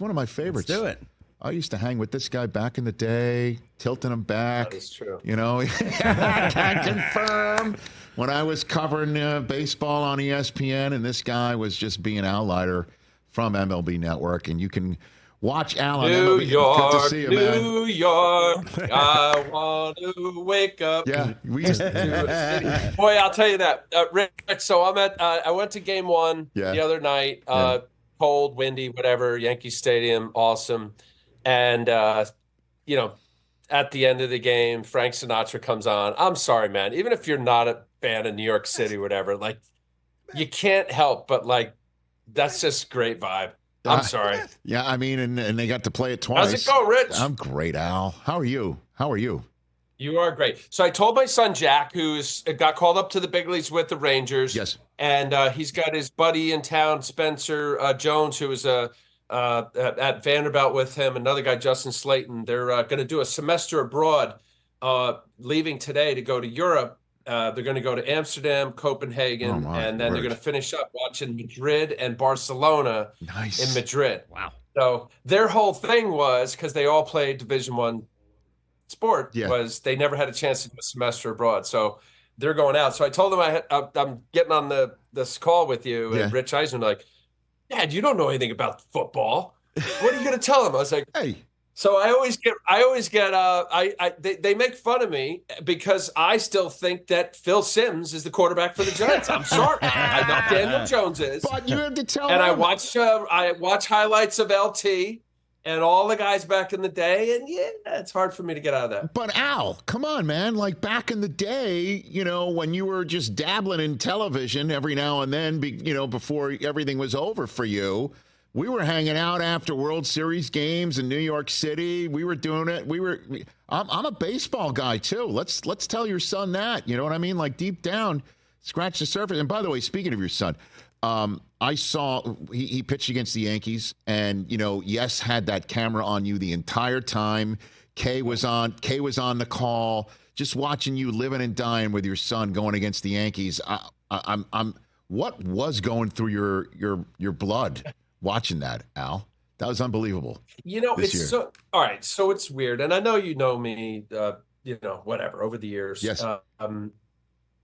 He's one of my favorites. Let's do it. I used to hang with this guy back in the day, tilting him back. That is true. You know, I can confirm when I was covering baseball on ESPN, and this guy was just being Al Leiter from MLB Network, and you can watch Al on New MLB. York, Good to see you, man. New York, I want to wake up. Yeah, we used to. Boy, I'll tell you that, Rich. So I went to Game 1 the other night. Cold, windy, whatever. Yankee Stadium, awesome. And you know, at the end of the game, Frank Sinatra comes on. I'm sorry, man. Even if you're not a fan of New York City, whatever, like you can't help but like that's just great vibe. I'm sorry. Yeah, I mean, and they got to play it twice. How's it go, Rich? I'm great, Al. How are you? You are great. So I told my son Jack, who's got called up to the big leagues with the Rangers. Yes. And he's got his buddy in town, Spencer Jones, who was at Vanderbilt with him. Another guy, Justin Slayton. They're going to do a semester abroad, leaving today to go to Europe. They're going to go to Amsterdam, Copenhagen, and then they're going to finish up watching Madrid and Barcelona in Madrid. Wow. So their whole thing was, because they all played Division I sport, was they never had a chance to do a semester abroad. So they're going out. So I told them I'm getting on this call with you and Rich Eisen, like, Dad, you don't know anything about football. What are you going to tell them? I was like, hey. So they make fun of me because I still think that Phil Simms is the quarterback for the Giants. I'm sorry. I know Daniel Jones is. But you have to tell them. And I I watch highlights of LT and all the guys back in the day, and it's hard for me to get out of that. But Al, come on, man. Like back in the day, you know, when you were just dabbling in television every now and then, before everything was over for you, we were hanging out after World Series games in New York City. We were doing it. I'm a baseball guy too. Let's tell your son that. You know what I mean? Like deep down, scratch the surface. And by the way, speaking of your son, I saw he pitched against the Yankees, and Yes had that camera on you the entire time. Kay was on the call, just watching you living and dying with your son going against the Yankees. I'm what was going through your blood watching that, Al? That was unbelievable. It's so all right. So it's weird, and I know you know me. Whatever over the years. Yes.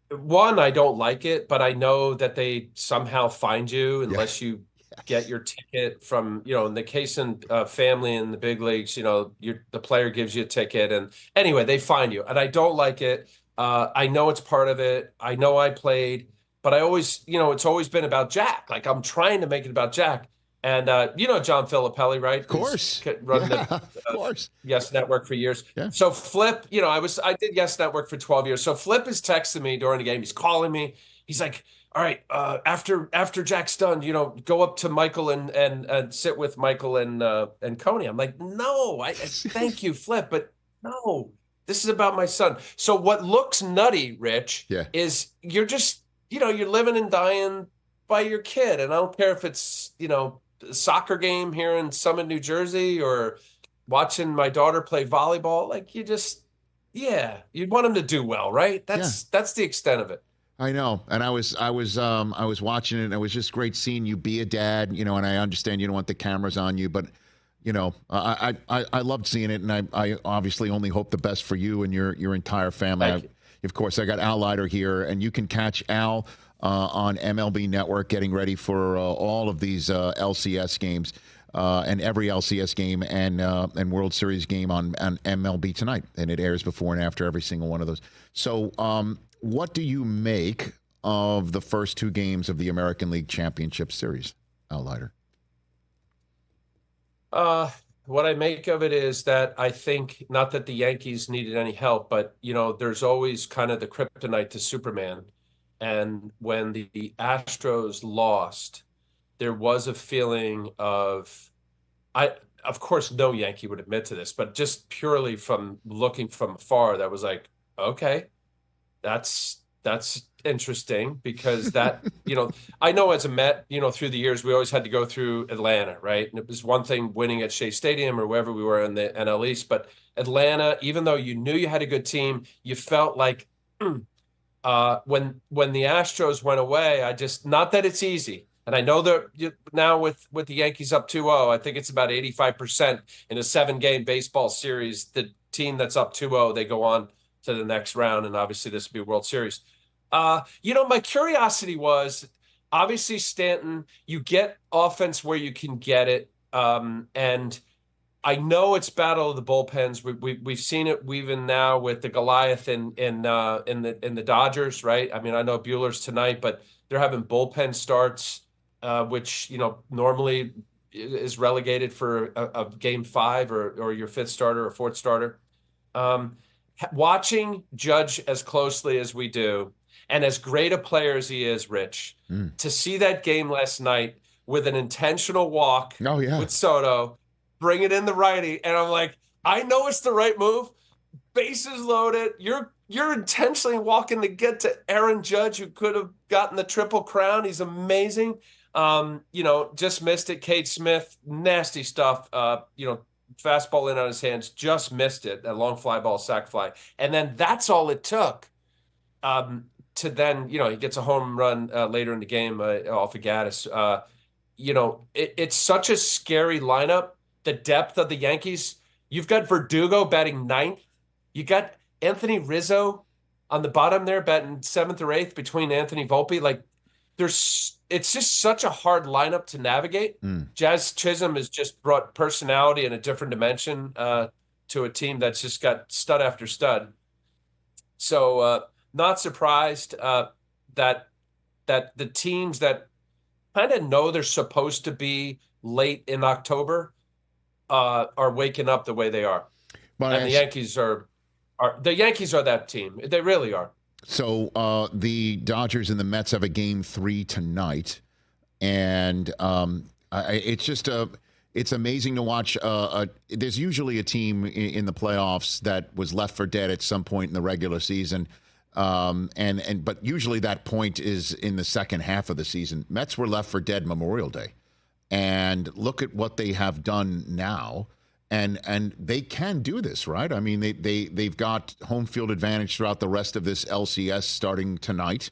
One, I don't like it, but I know that they somehow find you unless you get your ticket from, in the case in family in the big leagues, the player gives you a ticket. And anyway, they find you. And I don't like it. I know it's part of it. I know I played, but I always, it's always been about Jack. Like I'm trying to make it about Jack. And John Filippelli, right? Of course. Run the of course. Yes Network for years. Yeah. So Flip, I did Yes Network for 12 years. So Flip is texting me during the game. He's calling me. He's like, all right, after Jack's done, go up to Michael and sit with Michael and Coney. I'm like, no, I thank you, Flip, but no, this is about my son. So what looks nutty, Rich, is you're just, you're living and dying by your kid. And I don't care if it's, soccer game here in Summit, New Jersey, or watching my daughter play volleyball. Like you'd want them to do well, right? That's the extent of it. I know. And I was watching it, and it was just great seeing you be a dad, and I understand you don't want the cameras on you, but I loved seeing it, and I obviously only hope the best for you and your entire family. Of course, I got Al Leiter here, and you can catch Al on MLB Network, getting ready for all of these LCS games and every LCS game and World Series game on MLB tonight, and it airs before and after every single one of those. So, what do you make of the first two games of the American League Championship Series, Al Leiter? What I make of it is that I think not that the Yankees needed any help, but there's always kind of the kryptonite to Superman. And when the Astros lost, there was a feeling of, of course, no Yankee would admit to this, but just purely from looking from afar, that was like, okay, that's interesting, because that, I know as a Met, through the years, we always had to go through Atlanta, right? And it was one thing winning at Shea Stadium or wherever we were in the NL East, but Atlanta, even though you knew you had a good team, you felt like, when the Astros went away, not that it's easy, And I know that now with the Yankees up 2-0, I think it's about 85% in a 7-game baseball series. The team that's up 2-0, they go on to the next round, and obviously this will be a World Series. My curiosity was obviously Stanton. You get offense where you can get it, and I know it's battle of the bullpens. We've seen it even now with the Goliath in the Dodgers, right? I mean, I know Bueller's tonight, but they're having bullpen starts, which normally is relegated for a game 5 or your 5th starter or 4th starter. Watching Judge as closely as we do, and as great a player as he is, Rich, to see that game last night with an intentional walk with Soto, bring it in the righty, and I'm like, I know it's the right move. Bases loaded. You're intentionally walking to get to Aaron Judge, who could have gotten the Triple Crown. He's amazing. Just missed it. Cade Smith, nasty stuff. Fastball in on his hands, just missed it. A long fly ball, sac fly. And then that's all it took to then, he gets a home run later in the game off of Gaddis. It's such a scary lineup, the depth of the Yankees. You've got Verdugo batting 9th. You got Anthony Rizzo on the bottom there batting 7th or 8th between Anthony Volpe. Like, it's just such a hard lineup to navigate. Jazz Chisholm has just brought personality and a different dimension to a team that's just got stud after stud. So not surprised that the teams that kind of know they're supposed to late in October are waking up the way they are. But the Yankees are that team. They really are. So the Dodgers and the Mets have a game 3 tonight, and it's amazing to watch. There's usually a team in the playoffs that was left for dead at some point in the regular season, but usually that point is in the second half of the season. Mets were left for dead Memorial Day, and look at what they have done now. And they can do this, right? I mean, they've got home field advantage throughout the rest of this LCS starting tonight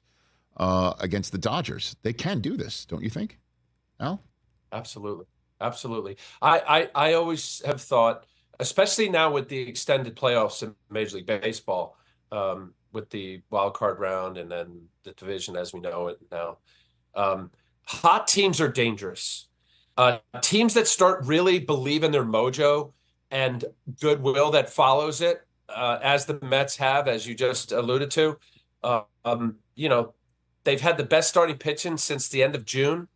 against the Dodgers. They can do this, don't you think, Al? Absolutely. I always have thought, especially now with the extended playoffs in Major League Baseball, with the wild card round and then the division as we know it now, hot teams are dangerous. Teams that start really believe in their mojo and goodwill that follows it, as the Mets have, as you just alluded to, they've had the best starting pitching since the end of June.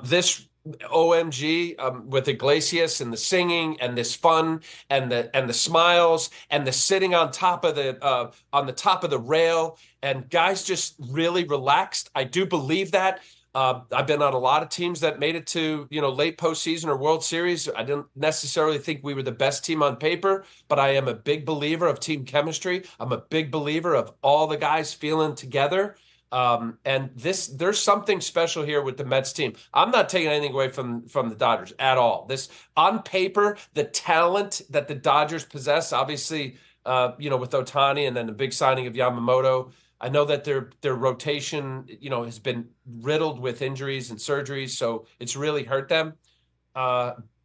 This OMG with Iglesias and the singing and this fun and the smiles and the sitting on top of the top of the rail, and guys just really relaxed. I do believe that. I've been on a lot of teams that made it to, late postseason or World Series. I didn't necessarily think we were the best team on paper, but I am a big believer of team chemistry. I'm a big believer of all the guys feeling together. And there's something special here with the Mets team. I'm not taking anything away from the Dodgers at all. This, on paper, the talent that the Dodgers possess, obviously, with Ohtani and then the big signing of Yamamoto. I know that their rotation, has been riddled with injuries and surgeries, so it's really hurt them.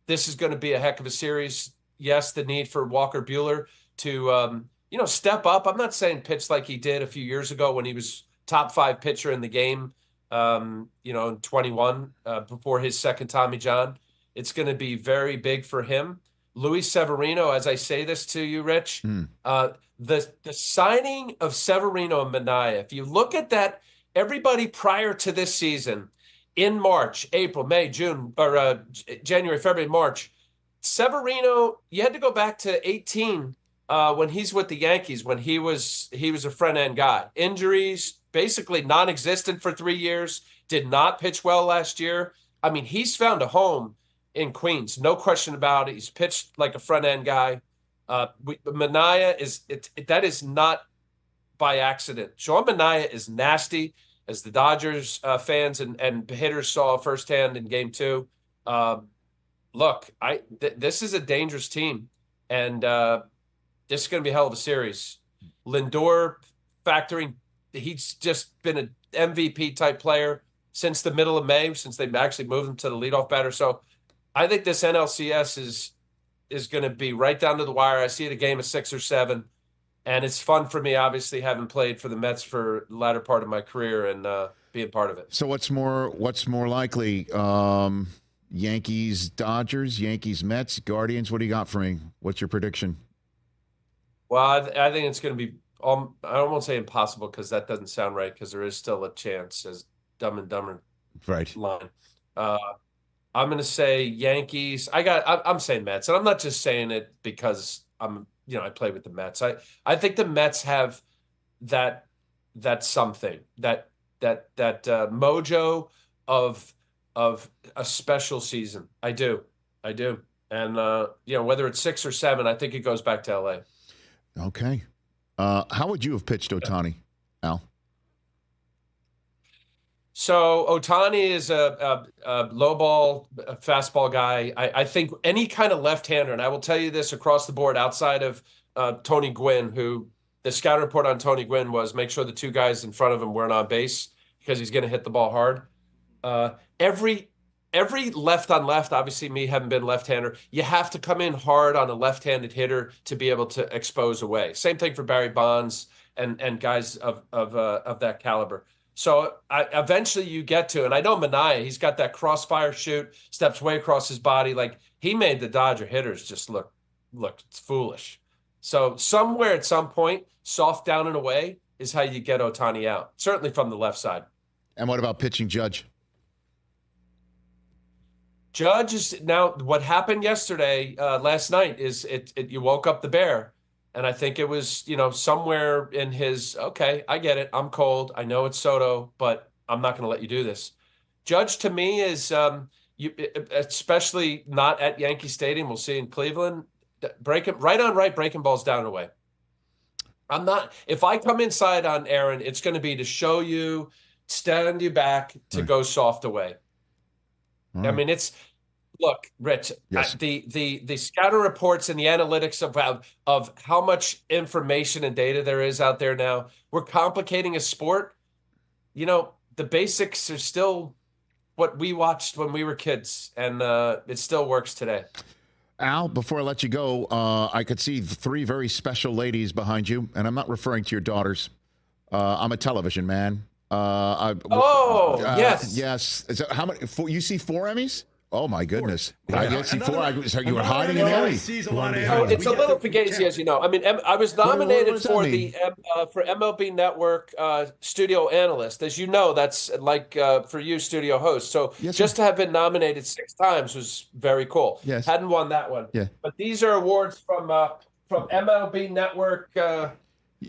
This is going to be a heck of a series. Yes, the need for Walker Buehler to, step up. I'm not saying pitch like he did a few years ago when he was top 5 pitcher in the game, in 21 before his second Tommy John. It's going to be very big for him. Luis Severino, as I say this to you, Rich, the signing of Severino and Minaya, if you look at that, everybody prior to this season, in March, April, May, June, or January, February, March, Severino, you had to go back to 18 when he's with the Yankees, when he was a front-end guy. Injuries, basically non-existent for 3 years, did not pitch well last year. I mean, he's found a home in Queens, no question about it. He's pitched like a front-end guy. Minaya that is not by accident. Sean Minaya is nasty, as the Dodgers fans and hitters saw firsthand in Game 2. Look, this is a dangerous team, and this is going to be a hell of a series. Lindor factoring, he's just been an MVP type player. since the middle of May, since they've actually moved him to the leadoff batter. So I think this NLCS is going to be right down to the wire. I see it a game of 6 or 7. And it's fun for me, obviously, having played for the Mets for the latter part of my career and being part of it. So what's more likely? Yankees, Dodgers, Yankees, Mets, Guardians. What do you got for me? What's your prediction? Well, I think it's going to be, I don't want to say impossible because that doesn't sound right, because there is still a chance, as Dumb and Dumber line. I'm going to say Yankees. I'm saying Mets, and I'm not just saying it because I play with the Mets. I think the Mets have that something, that mojo of a special season. I do. And whether it's 6 or 7, I think it goes back to LA. Okay. How would you have pitched Ohtani, Al? So Ohtani is a low ball, a fastball guy. I think any kind of left-hander, and I will tell you this across the board, outside of Tony Gwynn, who the scout report on Tony Gwynn was make sure the 2 guys in front of him weren't on base because he's going to hit the ball hard. Every left on left, obviously me having been left-hander, you have to come in hard on a left-handed hitter to be able to expose away. Same thing for Barry Bonds and guys of that caliber. So eventually you get to, and I know Minaya, he's got that crossfire shoot, steps way across his body. Like, he made the Dodger hitters just look foolish. So somewhere at some point, soft down and away is how you get Ohtani out, certainly from the left side. And what about pitching Judge? Judge is now, what happened yesterday, last night, is you woke up the bear. And I think it was, somewhere in his, okay, I get it. I'm cold. I know it's Soto, but I'm not going to let you do this. Judge, to me, is, especially not at Yankee Stadium, we'll see in Cleveland, breaking balls down and away. If I come inside on Aaron, it's going to be to show you, stand you back, to go soft away. I mean, look, Rich, yes. The scouting reports and the analytics of how much information and data there is out there now, we're complicating a sport. The basics are still what we watched when we were kids, and it still works today. Al, before I let you go, I could see 3 very special ladies behind you, and I'm not referring to your daughters. I'm a television man. Yes. Yes. Is that, how many? You see 4 Emmys? Oh, my goodness. I did see 4. So you were hiding an Emmy. It's a little fugazi, as you know. I mean, I was nominated for MLB Network Studio Analyst. As you know, that's like for you, studio host. So just to have been nominated 6 times was very cool. Yes. Hadn't won that one. Yeah. But these are awards from MLB Network.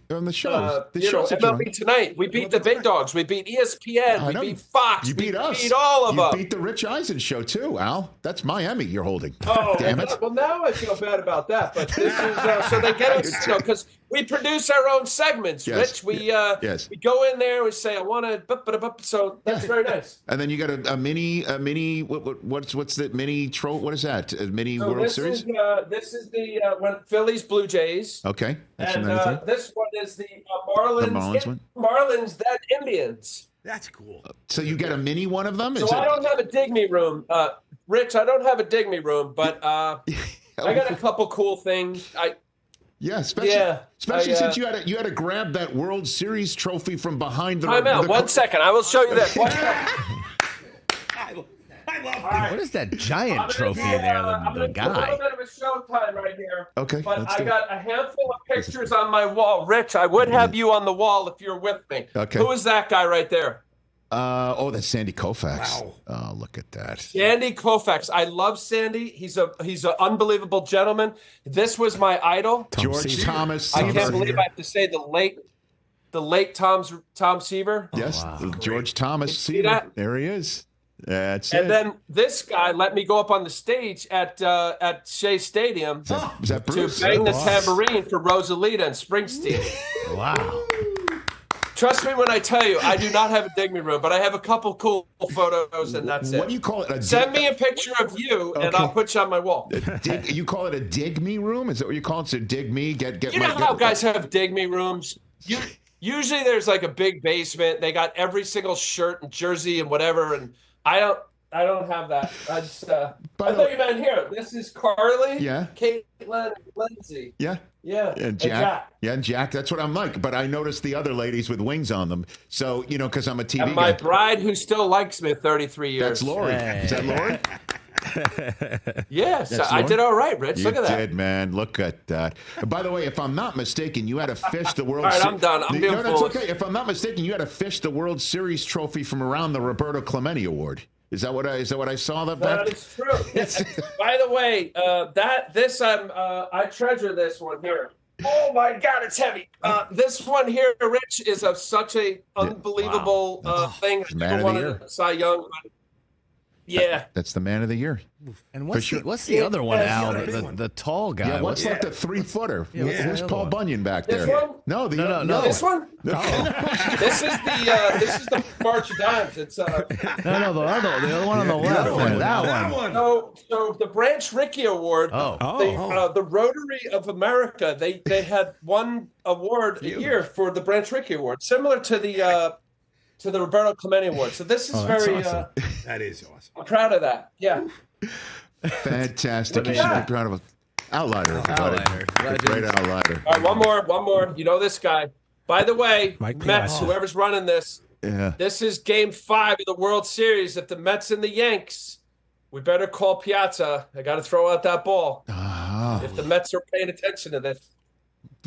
On the shows. The shows MLB Tonight. We beat the big dogs. We beat ESPN. We beat Fox. You beat us. We beat all of them. You beat the Rich Eisen Show, too, Al. That's my Emmy you're holding. Oh, damn it. Well, now I feel bad about that. But this is so they get us, because we produce our own segments, Rich. We go in there, we say, I want to, so that's very nice. And then you got a mini, what's the mini, what is that? A mini World Series? This is the Phillies Blue Jays. Okay. And this one is the Marlins. Marlins, then Indians. That's cool. So you get a mini one of them? So I don't have a dig me room. Rich, I don't have a dig me room, but I got a couple cool things. Especially since you had to grab that World Series trophy from behind the. Time out. 1 second. I will show you this. I love it. What is that giant trophy there? The guy. A little bit of a showtime right here. Okay. But I got a handful of pictures on my wall. Rich, I would have you on the wall if you're with me. Okay. Who is that guy right there? That's Sandy Koufax. Wow. Oh, look at that. Sandy Koufax. I love Sandy. He's an unbelievable gentleman. This was my idol. George Thomas. I can't believe I have to say the late Tom Seaver. Yes, wow. George Thomas. See that? There he is. That's it. And then this guy let me go up on the stage at Shea Stadium is that Bruce? to bang the tambourine for Rosalita and Springsteen. Wow. Trust me when I tell you, I do not have a dig me room, but I have a couple cool photos, and that's it. What do you call it? Send me a picture of you, and I'll put you on my wall. You call it a dig me room? Is that what you call it? So dig me, get. You know how guys have dig me rooms? You Usually there's like a big basement. They got every single shirt and jersey and whatever, and I don't have that. I just I thought you meant here. This is Carly, Caitlin, Lindsay. Yeah. And Jack. Yeah, and Jack. That's what I'm like. But I noticed the other ladies with wings on them. So, because I'm a TV and my guy. bride who still likes me 33 years. That's Lori. Hey. Is that Lori? Yes, I did all right, Rich. Look at that. You did, man. Look at that. By the way, if I'm not mistaken, you had to fish the World Series. All right, I'm done. I'm being No, that's foolish. okay. If I'm not mistaken, you had to fish the World Series trophy from around the Roberto Clemente Award. Is that what I saw? That is true. By the way, I treasure this one here. Oh my God, it's heavy. This one here, Rich, is of such a unbelievable thing. Man of the year. Cy Young. Yeah, that's the man of the year. And what's the other one, Al? The tall guy. Yeah, what's like the 3-footer? Who's Paul Bunyan back there? This one? No. This one? This is the March of Dimes. It's the other one on the left. That one. So the Branch Rickey Award. The Rotary of America. They had one award a year for the Branch Rickey Award, similar to the Roberto Clemente Award. So this is very awesome. That is awesome. I'm proud of that. Yeah. Fantastic. You should be proud of it. Outlier, everybody. Great outlier. All right, one more. You know this guy. By the way, Mets, whoever's running this, this is Game 5 of the World Series. If the Mets and the Yanks, we better call Piazza. I got to throw out that ball. If the Mets are paying attention to this.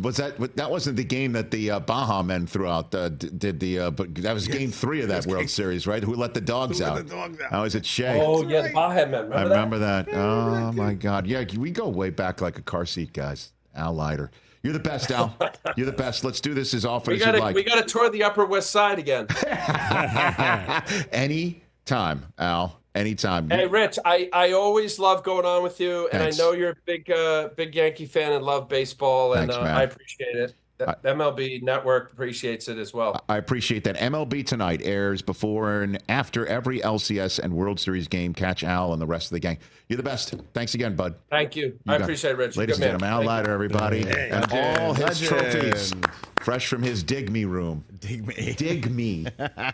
That wasn't the game that the Baja men threw out? But that was Game 3 of that World Series, right? Who let the dogs out? I was at Shea. Oh yeah, the Baja men. Remember that? Oh my God! Yeah, we go way back like a car seat, guys. Al Leiter, you're the best, Al. You're the best. Let's do this as often as you like. We got to tour the Upper West Side again. Anytime, Al. Anytime. Hey, Rich, I always love going on with you, and Thanks. I know you're a big Yankee fan and love baseball, and Thanks, man. I appreciate it. The MLB Network appreciates it as well. I appreciate that. MLB Tonight airs before and after every LCS and World Series game. Catch Al and the rest of the gang. You're the best. Thanks again, bud. Thank you. I appreciate it, Rich. Ladies and gentlemen, Al Leiter, everybody. Hey, and all his legend. trophies fresh from his Dig Me room. Dig Me.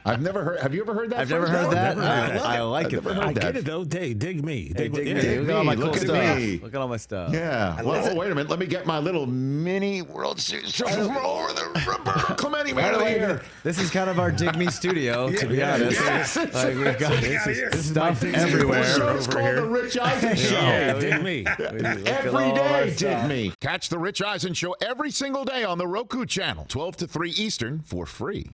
I've never heard. Have you ever heard that? I've never heard that. I like it. I get it though. Dig me. Dig me. Dig me. Look at me. Look at all my stuff. Yeah. Well, wait a minute. Let me get my little mini World Series trophy from over the Roberto Clemente man of the year. This is kind of our Dig Me studio, to be honest. Like we've got stuff everywhere. It's called the Rich Eisen Show. Yeah, dig me. Every day, dig me. Catch the Rich Eisen Show every single day on the Roku Channel, 12 to 3 Eastern, for free.